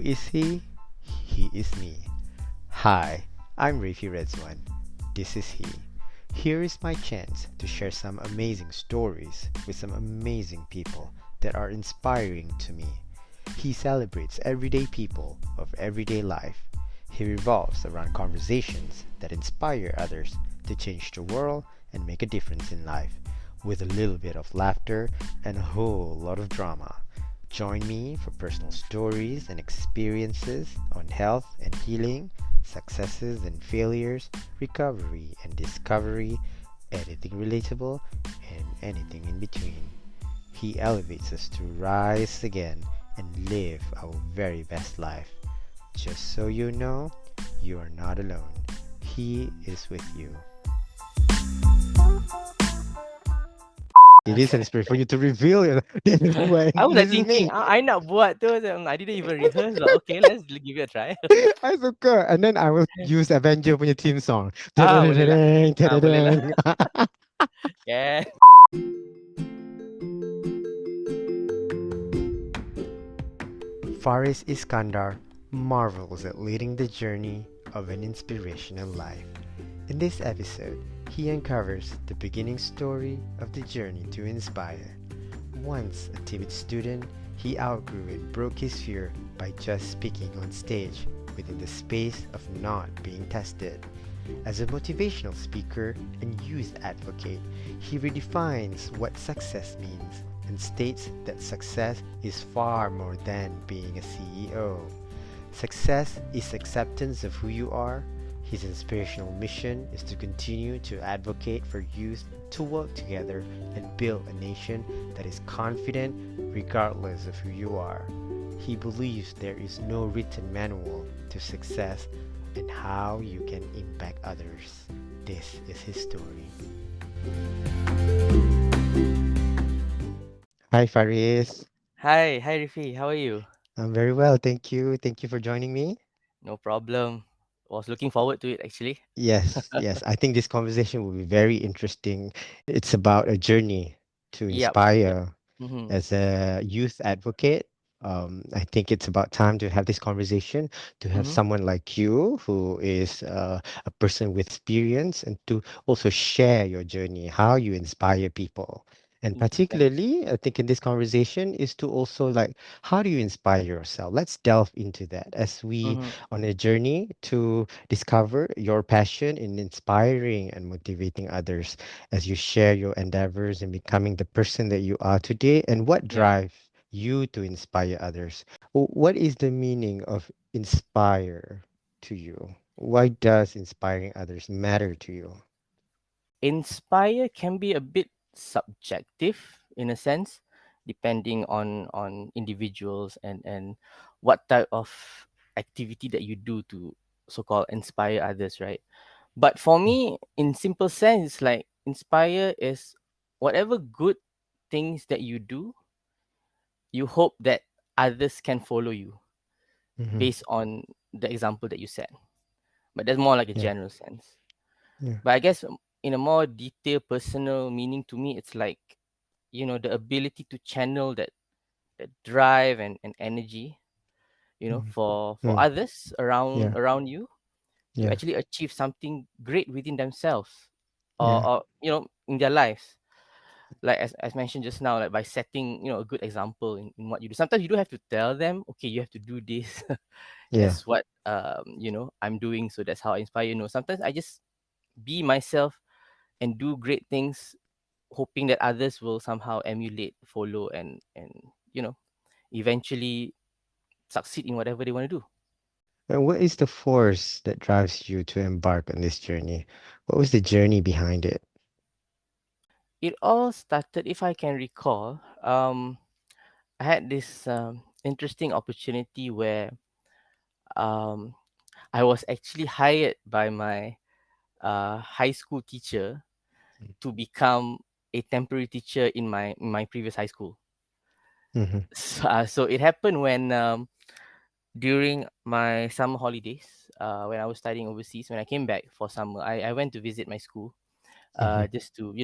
is he? He is me. Hi, I'm Rafi Redzwan. This is he. Here is my chance to share some amazing stories with some amazing people that are inspiring to me. He celebrates everyday people of everyday life. He revolves around conversations that inspire others to change the world and make a difference in life, with a little bit of laughter and a whole lot of drama. Join me for personal stories and experiences on health and healing, successes and failures, recovery and discovery, anything relatable, and anything in between. He elevates us to rise again and live our very best life. Just so you know, you are not alone. He is with you. It is an spirit for you to reveal it. This is why I was like this is thinking, me. I nak buat tu, macam I didn't even rehearse, but okay, let's give it a try. I suka. And then I will use Avenger punya theme song. Boleh lah. Tadadadadang, Boleh lah. tadadang. Yeah. Faris Iskandar marvels at leading the journey of an inspirational life. In this episode, he uncovers the beginning story of the journey to inspire. Once a timid student, he outgrew and broke his fear by just speaking on stage within the space of not being tested. As a motivational speaker and youth advocate, he redefines what success means and states that success is far more than being a CEO. Success is acceptance of who you are. His inspirational mission is to continue to advocate for youth to work together and build a nation that is confident regardless of who you are. He believes there is no written manual to success and how you can impact others. This is his story. Hi, Faris. Hi Rifi, how are you? I'm very well, thank you. Thank you for joining me. No problem. Was looking forward to it actually. Yes, yes. I think this conversation will be very interesting. It's about a journey to Yep. inspire Mm-hmm. as a youth advocate. I think it's about time to have this conversation, to have Mm-hmm. someone like you who is a person with experience and to also share your journey, how you inspire people. And Thanks. particularly, I think in this conversation is to also like, how do you inspire yourself? Let's delve into that as we Mm-hmm. on a journey to discover your passion in inspiring and motivating others as you share your endeavors in becoming the person that you are today and what Yeah. drives you to inspire others. What is the meaning of inspire to you? Why does inspiring others matter to you? Inspire can be a bit subjective in a sense, depending on individuals and what type of activity that you do to so-called inspire others, right? But for me, in simple sense, like inspire is whatever good things that you do, you hope that others can follow you Mm-hmm. based on the example that you set. But that's more like a Yeah, general sense. yeah. But I guess in a more detailed, personal meaning to me, it's like, the ability to channel that drive and energy, Mm, for mm, others around yeah, around you to yeah, actually achieve something great within themselves, or, yeah, or in their lives, like as mentioned just now, like by setting a good example in what you do. Sometimes you don't have to tell them, okay, you have to do this yeah. as what I'm doing, so that's how I inspire. Sometimes I just be myself and do great things, hoping that others will somehow emulate, follow, and you know eventually succeed in whatever they want to do. And what is the force that drives you to embark on this journey? What was the journey behind it? It all started, if I can recall, I had this interesting opportunity where um, I was actually hired by my high school teacher to become a temporary teacher in my previous high school. Mm-hmm, So it happened when, during my summer holidays, when I was studying overseas. When I came back for summer, I went to visit my school, mm-hmm, just to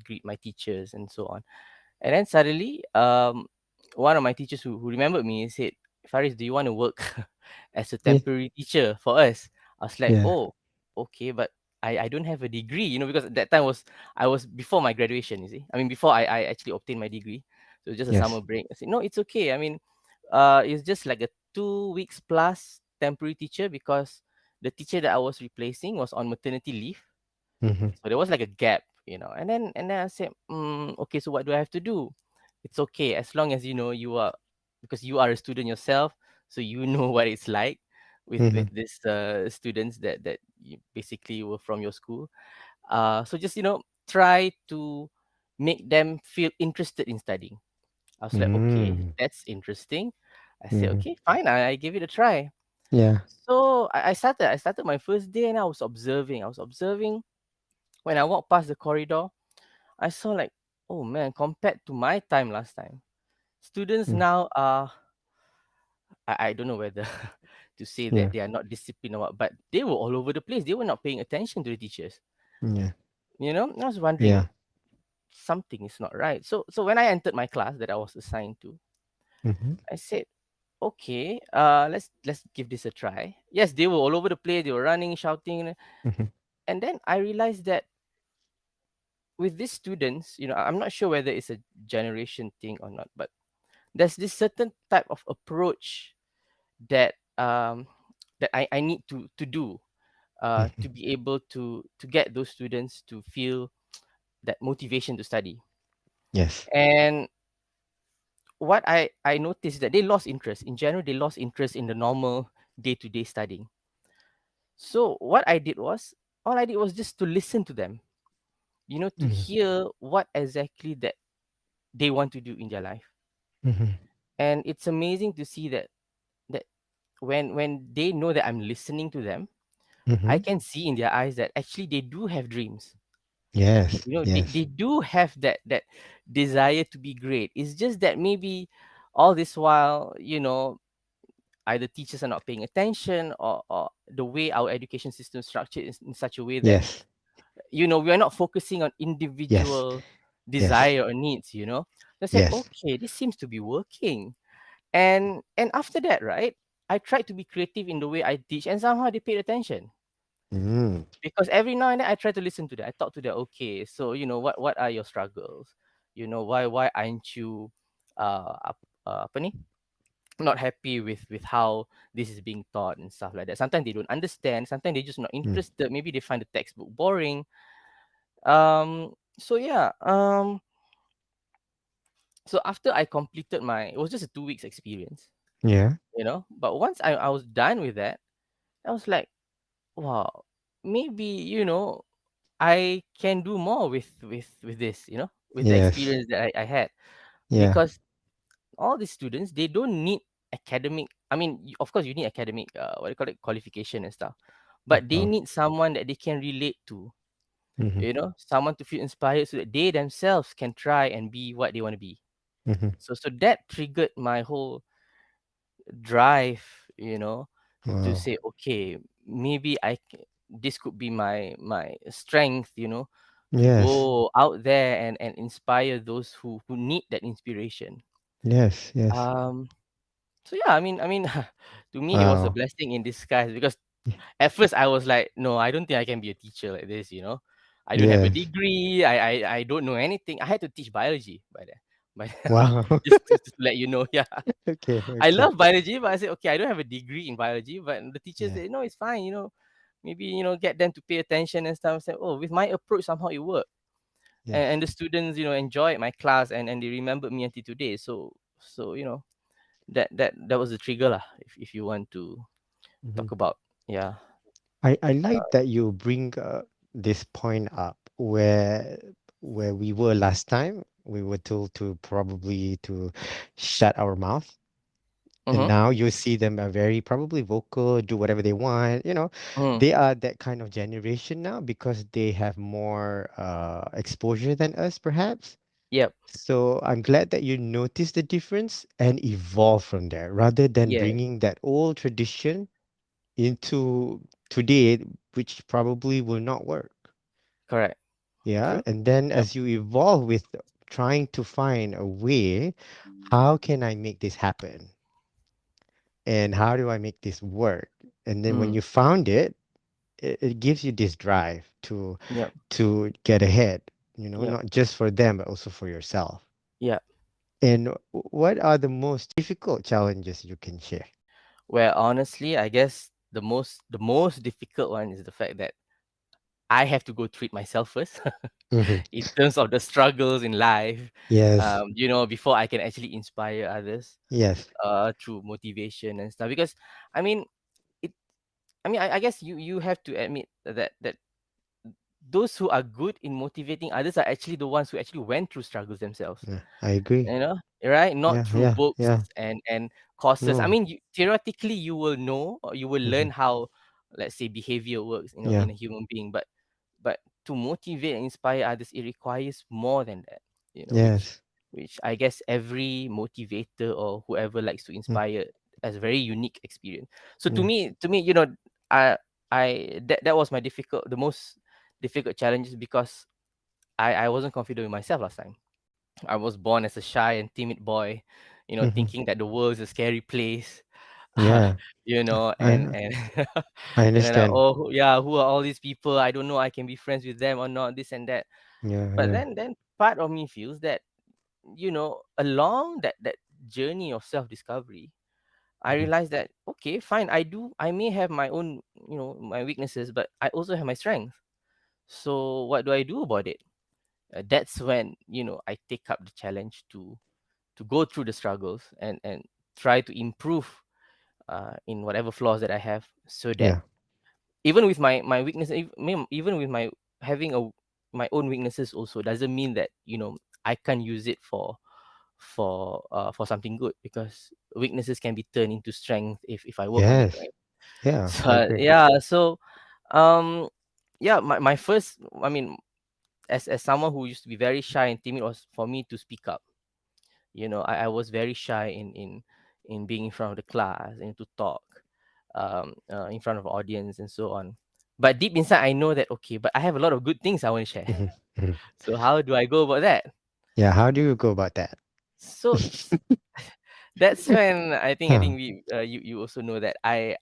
greet my teachers and so on. And then suddenly, one of my teachers who remembered me said, Faris, do you want to work as a Yeah. temporary teacher for us? I was like, Yeah. oh, okay, but I don't have a degree, because at that time I was before my graduation, you see. I mean, before I actually obtained my degree. So just a Yes. summer break. I said, no, it's okay. I mean, it's just like a 2 weeks plus temporary teacher because the teacher that I was replacing was on maternity leave. Mm-hmm. So there was like a gap, and then I said, okay, so what do I have to do? It's okay as long as you are, because you are a student yourself, so you know what it's like with Mm-hmm. these students that you basically were from your school. So just try to make them feel interested in studying. I was like, okay, Mm. that's interesting. I said, Mm-hmm. okay, fine, I give it a try. Yeah. So I started my first day and I was observing. When I walked past the corridor, I saw like, oh man, compared to my time last time, students Mm. now are, I don't know whether to say that Yeah. they are not disciplined or what, but they were all over the place. They were not paying attention to the teachers. Yeah. I was wondering Yeah. something is not right. So when I entered my class that I was assigned to, Mm-hmm. I said, okay, let's give this a try. Yes, they were all over the place. They were running, shouting, Mm-hmm. and then I realized that with these students, I'm not sure whether it's a generation thing or not, but there's this certain type of approach that I need to do Mm-hmm. to be able to get those students to feel that motivation to study. Yes. And what I noticed that they lost interest. In general, they lost interest in the normal day-to-day studying. So what I did was, all I did was just to listen to them, to Mm-hmm. hear what exactly that they want to do in their life. Mm-hmm. And it's amazing to see that when they know that I'm listening to them, I Mm-hmm. can see in their eyes that actually they do have dreams. Yes. They Yes. do have that desire to be great. It's just that maybe all this while, either teachers are not paying attention, or the way our education system is structured is in such a way that, Yes. we are not focusing on Yes. individual Yes. desire or needs. I said, Yes. okay, this seems to be working. And after that, right, I tried to be creative in the way I teach, and somehow they paid attention. Mm. Because every now and then I try to listen to that. I talk to them. Okay, so what are your struggles? Why aren't you apa ni, not happy with how this is being taught and stuff like that. Sometimes they don't understand. Sometimes they just not Mm. interested. Maybe they find the textbook boring. So yeah. So after I completed it was just a 2 weeks experience. Yeah. But once I was done with that, I was like, wow, maybe I can do more with this, with the Yes. experience that I had, Yeah. because all the students, they don't need academic. I mean, of course, you need academic, what do you call it, qualification and stuff, but they Oh. need someone that they can relate to. Mm-hmm. Someone to feel inspired so that they themselves can try and be what they want to be. Mm-hmm. So that triggered my whole drive, to Wow. say, okay, maybe this could be my strength, to Yes. go out there and inspire those who need that inspiration. Yes. Yes. um so yeah, I mean, to me it was a Wow. blessing in disguise, because at first I was like, no, I don't think I can be a teacher like this. I don't have a Yes. degree. I don't know anything. I had to teach biology by then, but Wow. just to let you know. Yeah, Okay. I Okay. love biology, but I said, okay, I don't have a degree in biology. But the teachers Yeah. said, no, it's fine. Maybe get them to pay attention and stuff. I said, oh, with my approach, somehow it worked, Yes. and the students, enjoyed my class, and they remembered me until today. So that was the trigger lah. If you want to Mm-hmm. talk about, yeah. I like that you bring this point up where we were last time. We were told to probably to shut our mouth, and Mm-hmm. now you see them are very probably vocal, do whatever they want. Mm. They are that kind of generation now because they have more exposure than us, perhaps. Yep. So I'm glad that you noticed the difference and evolve from there rather than Yes. bringing that old tradition into today, which probably will not work. Correct. Yeah. True. And then Yep. as you evolve with trying to find a way, how can I make this happen? and how do I make this work? And then when Mm. you found it, it gives you this drive Yep. to get ahead, Yep. not just for them, but also for yourself. Yep. And what are the most difficult challenges you can share? Where honestly, I guess the most difficult one is the fact that I have to go treat myself first Hmm. in terms of the struggles in life. Yes, Before I can actually inspire others yes. through motivation and stuff. Because I mean, it. I guess you have to admit that those who are good in motivating others are actually the ones who actually went through struggles themselves. Yeah, I agree. Right? Not Yeah, through yeah, books yeah. and courses. I No. mean, theoretically, you will know or you will Hmm. learn how, let's say, behavior works. Yeah. In a human being, but to motivate and inspire others, it requires more than that. Yes. Which I guess every motivator or whoever likes to Mm. inspire has a very unique experience. So to Yeah. me, to me, I that was the most difficult challenges because I wasn't confident with myself last time. I was born as a shy and timid boy, Hmm. thinking that the world is a scary place. Yeah. And I I and then like, understand. oh yeah, who are all these people? I don't know. I can be friends with them or not. This and that. Yeah, But yeah. then part of me feels that along that journey of self discovery, I Hmm. realized that okay, fine. I may have my own my weaknesses, but I also have my strengths. So what do I do about it? That's when I take up the challenge to go through the struggles and try to improve in whatever flaws that I have, so that Yeah. even with my weakness, even with my having my own weaknesses, also doesn't mean that I can't use it for something good, because weaknesses can be turned into strength if I work on it, Yes. right? Yeah, So I agree. yeah, so um yeah, my first, as someone who used to be very shy and timid, was for me to speak up. I was very shy in being in front of the class and to talk in front of audience and so on. But deep inside, I know that okay, but I have a lot of good things I want to share. Hmm. Hmm. So how do I go about that? Yeah, how do you go about that? So that's when I think Huh. you also know that I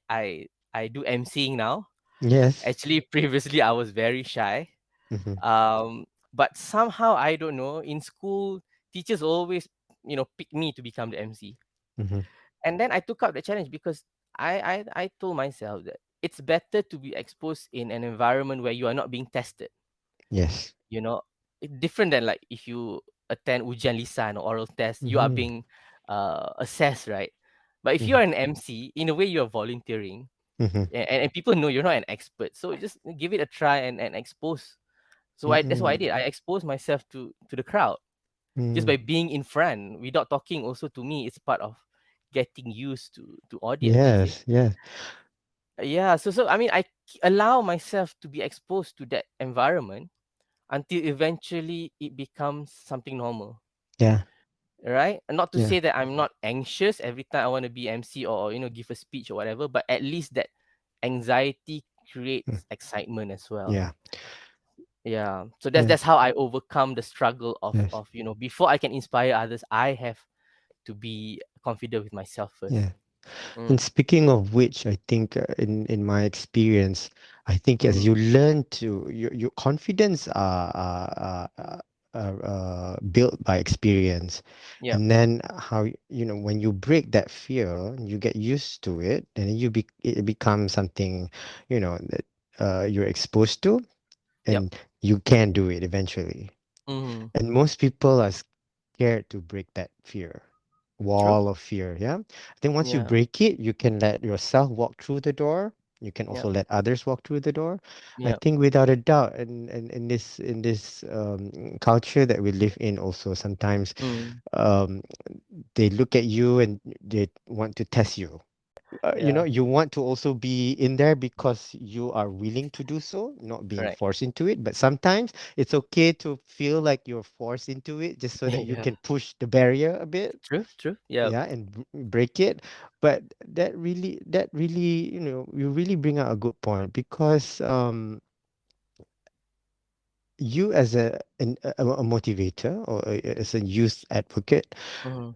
do emceeing now. Yes. Actually, previously I was very shy. Hmm. But somehow I don't know. In school, teachers always pick me to become the MC. Hmm. And then I took up the challenge because I told myself that it's better to be exposed in an environment where you are not being tested. Yes. You know, different than like if you attend ujian lisan or oral test, you are Hmm. being assessed, right? But if you Hmm. are an MC, in a way you are volunteering, Hmm. and people know you're not an expert, so just give it a try and expose. So that's what I Hmm. did. I exposed myself to the crowd just Hmm. by being in front without talking. Also, to me, it's part of getting used to audience. You see. Yes, yes. Yeah, so I allow myself to be exposed to that environment until eventually it becomes something normal, Yeah, right? And not to yeah. say that I'm not anxious every time I want to be MC or give a speech or whatever, but at least that anxiety Mm. creates excitement as well. Yeah, Yeah, so that's yeah, that's how I overcome the struggle of yes, of before I can inspire others, I have to be confident with myself first. yeah. And Mm, speaking of which, I think in my experience, I think as mm-hmm. you learn to your confidence are built by experience, Yep, and then how when you break that fear, you get used to it, and it becomes something that you're exposed to, yep. and you can do it eventually. Mm-hmm. And most people are scared to break that fear, True. wall of fear. Yeah. I think once you Yeah. break it, you can let yourself walk through the door. You can Yep. also let others walk through the door. I Yep. think without a doubt, and in this culture that we live in, also sometimes Mm. um, they look at you and they want to test you. Yeah. You want to also be in there because you are willing to do so, not being Correct. forced into it. But sometimes it's okay to feel like you're forced into it just so that you Yeah. can push the barrier a bit, True. True. Yep. yeah, and break it. But that really, you really bring out a good point because you as a motivator or as a youth advocate, Mm-hmm.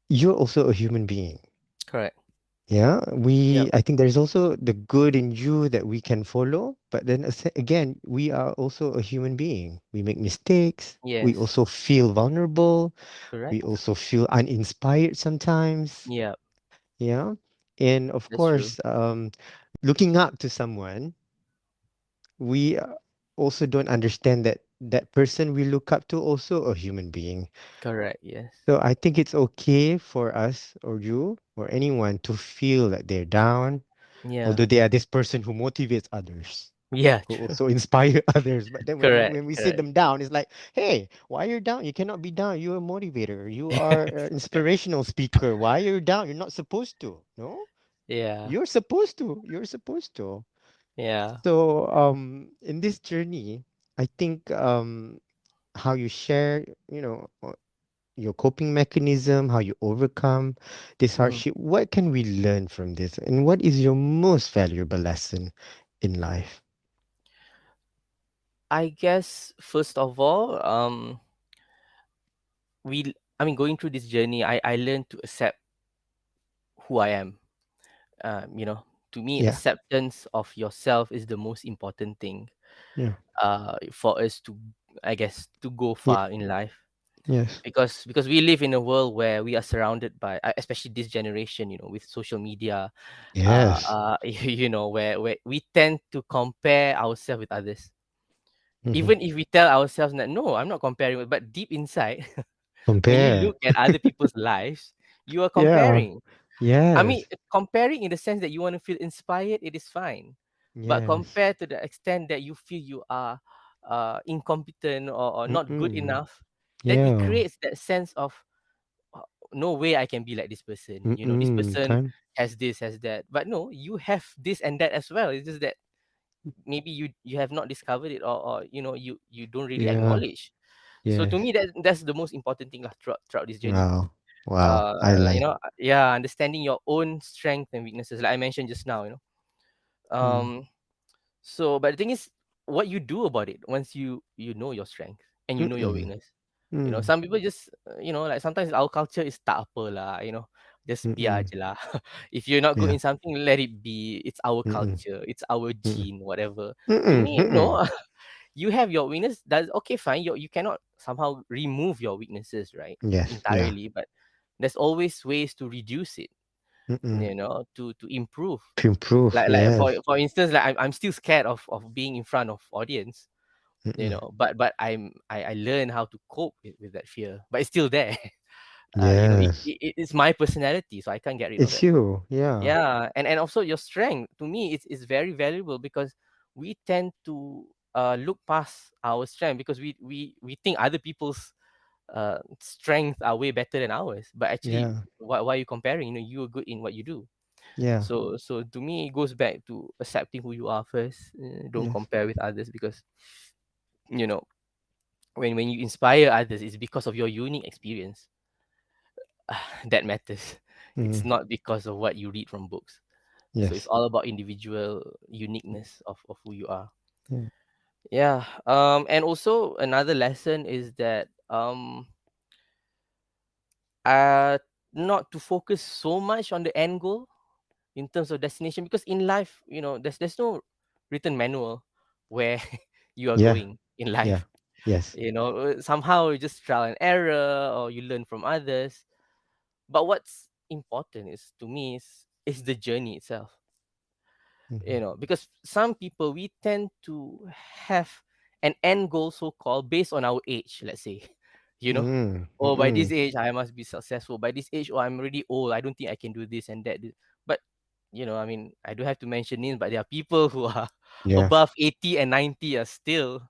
you're also a human being. Correct. Yeah, Yep. I think there's also the good in you that we can follow, but then again, we are also a human being. We make mistakes. We Yes. also feel vulnerable. We Correct. also feel uninspired sometimes. Yep. Yeah. And of That's true. course, looking up to someone, we also don't understand that that person we look up to also a human being. Correct. Yes. So I think it's okay for us or you or anyone to feel that they're down, Yeah. although they are this person who motivates others, Yeah. who True. also inspire others. But then Correct. when we sit Correct. them down, it's like, hey, why are you down? You cannot be down. You're a motivator. You are an inspirational speaker. Why are you down? You're not supposed to. No, Yeah. you're supposed to. You're supposed to. Yeah. So in this journey, I think how you share, your coping mechanism, how you overcome this Mhm. hardship. What can we learn from this? And what is your most valuable lesson in life? I guess first of all, I mean, going through this journey, I learned to accept who I am. You know, to me, Yeah, acceptance of yourself is the most important thing. yeah, For us to, I guess, to go yeah, far in life, yes, because we live in a world where we are surrounded by, especially this generation, with social media, yes. where we tend to compare ourselves with others. Hmm. Even if we tell ourselves that no, I'm not comparing, but deep inside, when you Compare. look at other people's lives, you are Yeah, comparing. I mean, yes, comparing in the sense that you want to feel inspired, it is fine. But yes. compared to the extent that you feel you are incompetent, or not good Mm-mm. enough, then it Yeah. creates that sense of, "Uh, no way I can be like this person. This Mm-mm. person Can. has this, has that. But no, you have this and that as well. It's just that maybe you have not discovered it, or you don't really Yeah. acknowledge. So to Yes. me, that's the most important thing lah, throughout this journey. Wow. Wow. I Like, like. yeah, understanding your own strength and weaknesses, like I mentioned just now. Mm. Um so but the thing is, what you do about it once you know your strength and you know your Mm-mm. weakness. Mm. Some people just, like sometimes our culture is tak apa lah, just biar Mm-mm. je lah. If you're not good Yeah. in something, let it be. It's our Mm-mm. culture, it's our Mm-mm. gene, whatever. To Mm-mm. me, Mm-mm. no. You have your weakness. That's okay, fine. You cannot somehow remove your weaknesses, right? Yes. Yeah. Entirely, but there's always ways to reduce it, Mm-mm. to improve. To improve. Like for Yes. for instance, like I'm still scared of being in front of audience, Mm-mm. but I learn how to cope with that fear, but it's still there. Yes. It's my personality, so I can't get rid of It's it. you. Yeah. Yeah, and also your strength to me is very valuable, because we tend to look past our strength, because we think other people's strengths are way better than ours, but actually, Yeah. why are you comparing? You're good in what you do. Yeah. So to me, it goes back to accepting who you are first. Don't Yes. compare with others, because you know when you inspire others, it's because of your unique experience. That matters. It's Mm. not because of what you read from books. So it's Yes. all about individual uniqueness of who you are. Yeah. Yeah. And also another lesson is that uh not to focus so much on the end goal in terms of destination, because in life, there's no written manual where you are Yeah. going in Yeah. life. Yes. Somehow you just trial and error, or you learn from others. But what's important is, to me, is the journey itself. Mm-hmm. Because some people, we tend to have an end goal, so called, based on our age, let's say. you know Mm. oh, by this Mm-mm. age I must be successful. By this age, oh, I'm already old, I don't think I can do this and that. But I mean, I don't have to mention names, but there are people who are Yeah. above 80 and 90, are still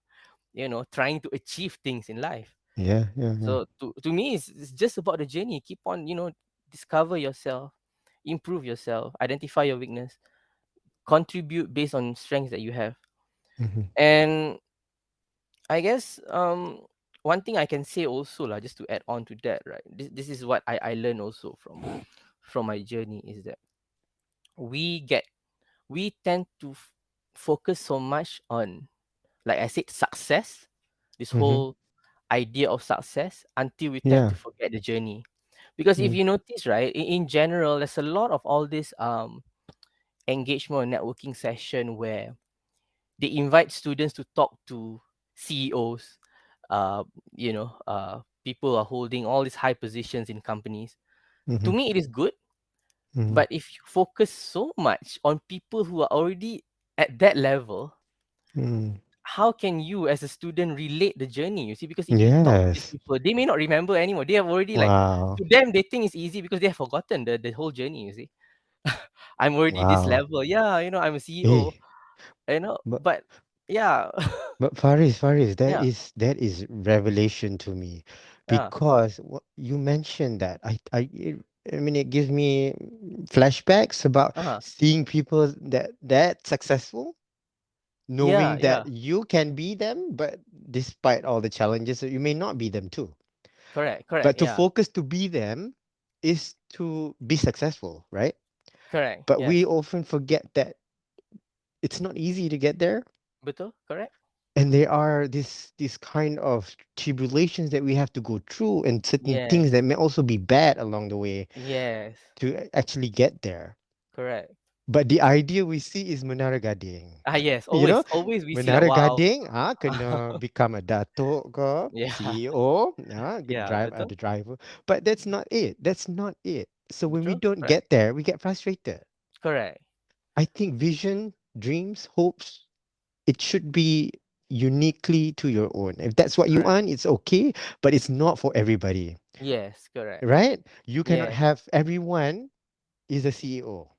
trying to achieve things in life. Yeah. Yeah. Yeah. So to me, it's just about the journey. Keep on, discover yourself, improve yourself, identify your weakness, contribute based on strengths that you have. Mm-hmm. And I guess, one thing I can say also lah, just to add on to that, right? This is what I learned also from my journey, is that we get we tend to focus so much on, like I said, success, this Mm-hmm. whole idea of success, until we tend Yeah. to forget the journey. Because if Mm, you notice, right, in general, there's a lot of all this engagement or networking session where they invite students to talk to CEOs, uh, people who are holding all these high positions in companies. To mhm, me, it is good, mhm, but if you focus so much on people who are already at that level, mm. how can you as a student relate the journey? You see, because if you talk to these Yes. people, they may not remember anymore. They have already, like, Wow. to them they think it's easy because they have forgotten the whole journey. You see, I'm already this Wow. level. Yeah, I'm a CEO. Hey, but But yeah, Faris, yeah, that is revelation to me, yeah, because what you mentioned that I mean it gives me flashbacks about uh-huh. seeing people that successful, Yeah, knowing that yeah, you can be them, but despite all the challenges, you may not be them too. correct, correct, But to yeah, focus to be them is to be successful, right? correct, But we yes, often forget that it's not easy to get there, betul, correct, and there are this kind of tribulations that we have to go through, and certain things yes, that may also be bad along the way yes, to actually get there. correct. But the idea we see is Menara Gading. Yes, You know, always we see like, Menara wow. Gading, kena become a datuk ke, Yeah, CEO, yeah, drive betul, the driver. But that's not it. That's not it. So when we betul, don't correct, get there, we get frustrated. correct, I think vision, dreams, hopes, it should be uniquely to your own. If that's what you correct. want, it's okay, but it's not for everybody, Yes, correct. right? You cannot Yes. have everyone is a CEO.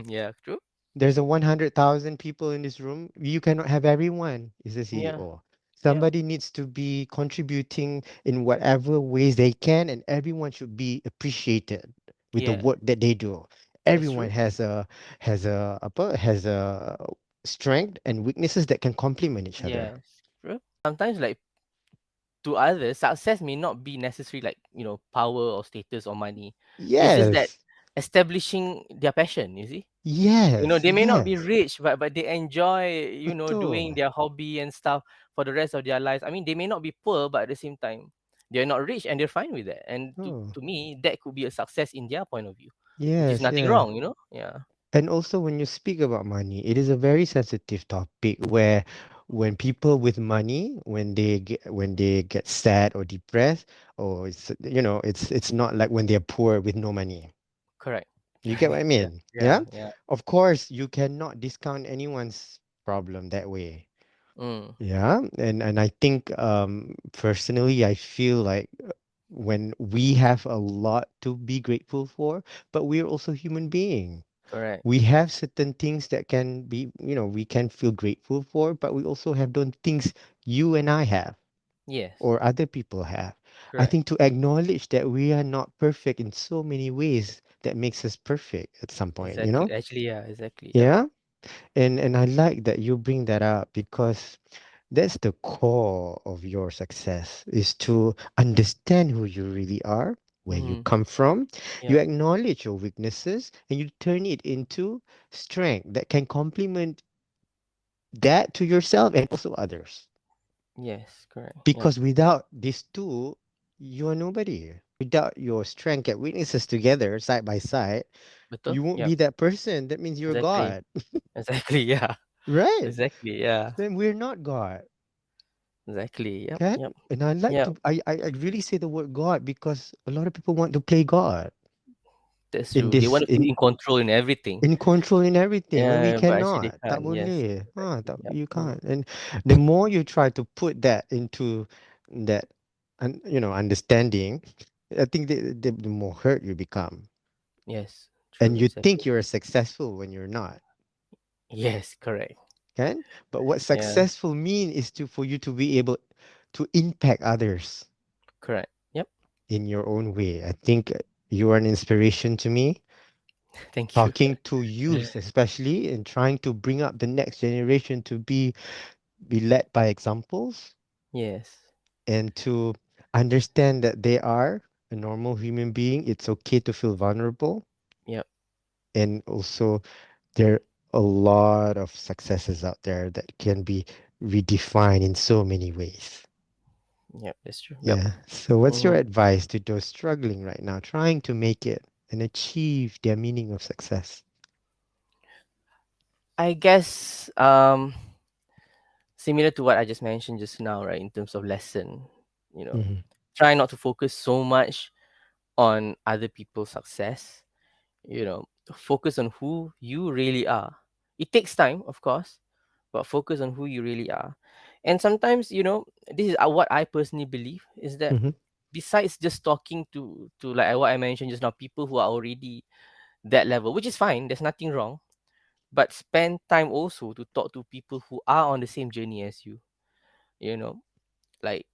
Yeah, true. There's a 100,000 people in this room. You cannot have everyone is a Yeah, CEO. yeah, Somebody needs to be contributing in whatever ways they can, and everyone should be appreciated with the yeah. work that they do. That's Everyone true. has a strength and weaknesses that can complement each other. Yes, true. Sometimes, like, to others, success may not be necessary, like, power or status or money. It's just that Yes, establishing their passion, you see. yes, They may not be yes. rich, but they enjoy, doing Betul. their hobby and stuff for the rest of their lives. I mean, they may not be poor, but at the same time, they're not rich and they're fine with that. And to Oh, to me, that could be a success in their point of view, which is yes, nothing yes. wrong. Yeah. And also, when you speak about money, it is a very sensitive topic where when people with money, when they get sad or depressed, or it's not like when they're poor with no money. Correct. You get what I Yeah. mean? Yeah. Yeah. Yeah. Of course, you cannot discount anyone's problem that way. Mm, Yeah, and I think personally I feel like when we have a lot to be grateful for, but we're also human being. correct. We have certain things that can be, we can feel grateful for, but we also have those things you and I have Yes. or other people have. I Correct. think to acknowledge that we are not perfect in so many ways that makes us perfect at some point, you Exactly. know? Actually, yeah. Exactly. Yep. Yeah. And I like that you bring that up because that's the core of your success is to understand who you really are, where you Mm-hmm. come from, you Yep. acknowledge your weaknesses, and you turn it into strength that can complement that to yourself and also others. Yes. Correct. Yep. Because without these two, you are nobody. Without your strength and weaknesses together side by side, Betul. you won't Yep. be that person. That means you're Exactly. God, Exactly. Yeah. right? Exactly. Yeah. Then we're not God. Exactly. Yep. Can Yep. and I like Yep. to I really say the word God because a lot of people want to play God That's in true. They this want to feel in control in everything. in control in everything when we Yeah, but actually they cannot. Tak can't. Yes. boleh. Exactly. Yep. You Mm. can't. And the more you try to put that into that understanding, I think the more hurt you become. Yes. And True. you Exactly. think you're successful when you're not. Yes. Correct. Can? But what Yeah. successful mean is to for you to be able to impact others Correct. Yep. in your own way. I think you are an inspiration to me, Thank you. talking to youth especially and trying to bring up the next generation to be led by examples Yes. and to understand that they are a normal human being. It's okay to feel vulnerable, Yep. and also there are a lot of successes out there that can be redefined in so many ways. Yep, that's true. Yep. Yeah. So, what's your hmm advice to those struggling right now, trying to make it and achieve their meaning of success? I guess similar to what I just mentioned just now, right? In terms of lesson, you know, Mm-hmm. try not to focus so much on other people's success. Focus on who you really are. It takes time, of course, but focus on who you really are. And sometimes, this is what I personally believe is that Mm-hmm. besides just talking to like what I mentioned just now, people who are already that level, which is fine, there's nothing wrong, but spend time also to talk to people who are on the same journey as you, you know, like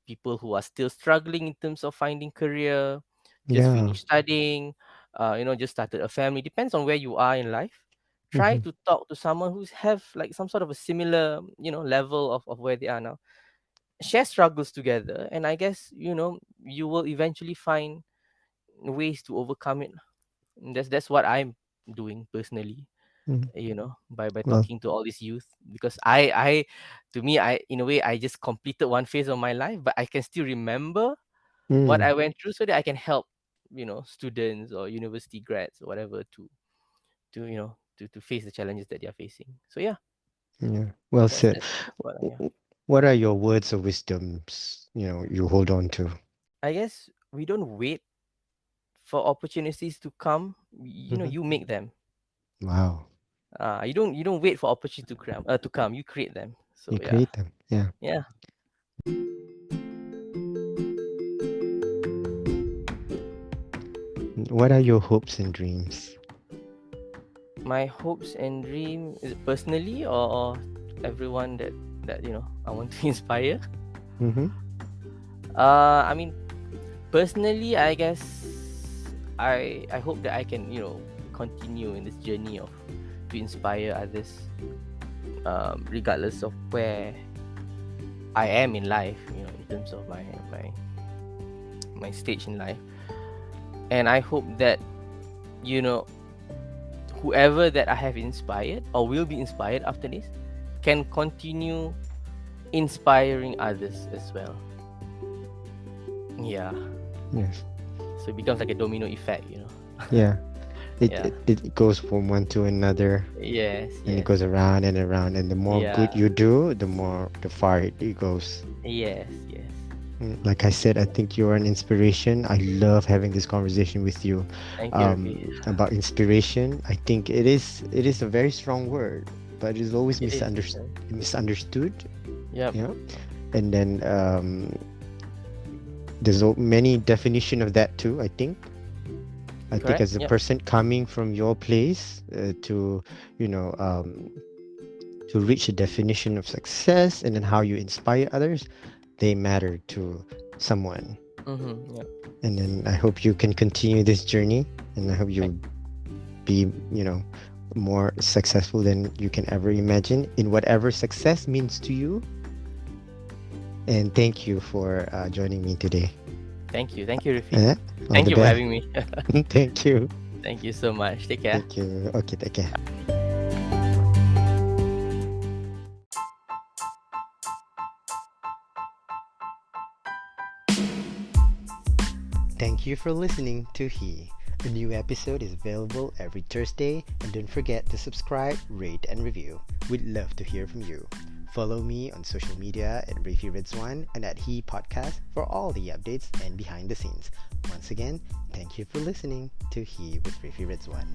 people who are still struggling in terms of finding career, just Yeah. finished studying, just started a family. Depends on where you are in life. Try Mm-hmm. to talk to someone who's have like some sort of a similar, level of where they are now. Share struggles together, and I guess you will eventually find ways to overcome it. And that's what I'm doing personally. Mm-hmm. By Well, talking to all these youth, because I to me, I in a way I just completed one phase of my life, but I can still remember what mm, I went through so that I can help, students or university grads or whatever to face the challenges that they're facing. So yeah, yeah. Well that's said. that's, that's what I, yeah. What are your words of wisdoms, you hold on to? I guess we don't wait for opportunities to come. Mm-hmm. You make them. Wow. You don't wait for opportunity to come. You create them. So You yeah, create them. Yeah. yeah. What are your hopes and dreams? My hopes and dream is it personally or everyone that I want to inspire. Mm-hmm. I mean, personally, I guess I hope that I can continue in this journey of to inspire others, regardless of where I am in life, in terms of my stage in life. And I hope that you know whoever that I have inspired or will be inspired after this can continue inspiring others as well. Yeah. Yes. So it becomes like a domino effect, Yeah. It, Yeah. it it goes from one to another, Yes, and it yes. goes around and around, and the more Yeah. good you do, the far it goes. Yes, yes. Like I said, I think you're an inspiration. I love having this conversation with you, Thank you, Rafi. about inspiration. I think it is a very strong word, but it is always It is. misunderstood. Yep. You know, and then there's many definition of that too. I think Correct. as a Yep. person coming from your place, to you know to reach a definition of success, and then how you inspire others, they matter to someone. Yep. And then I hope you can continue this journey, and I hope Thank, you be, more successful than you can ever imagine in whatever success means to you. And thank you for joining me today. thank you. Thank you, Rafi. Eh? All Thank the you for best. having me. Thank you. Thank you so much. Take care. Thank you. Okay, take care. Thank you for listening to He. A new episode is available every Thursday, and don't forget to subscribe, rate, and review. We'd love to hear from you. Follow me on social media at Rafi Ridzwan and at He Podcast for all the updates and behind the scenes. Once again, thank you for listening to He with Rafi Ridzwan.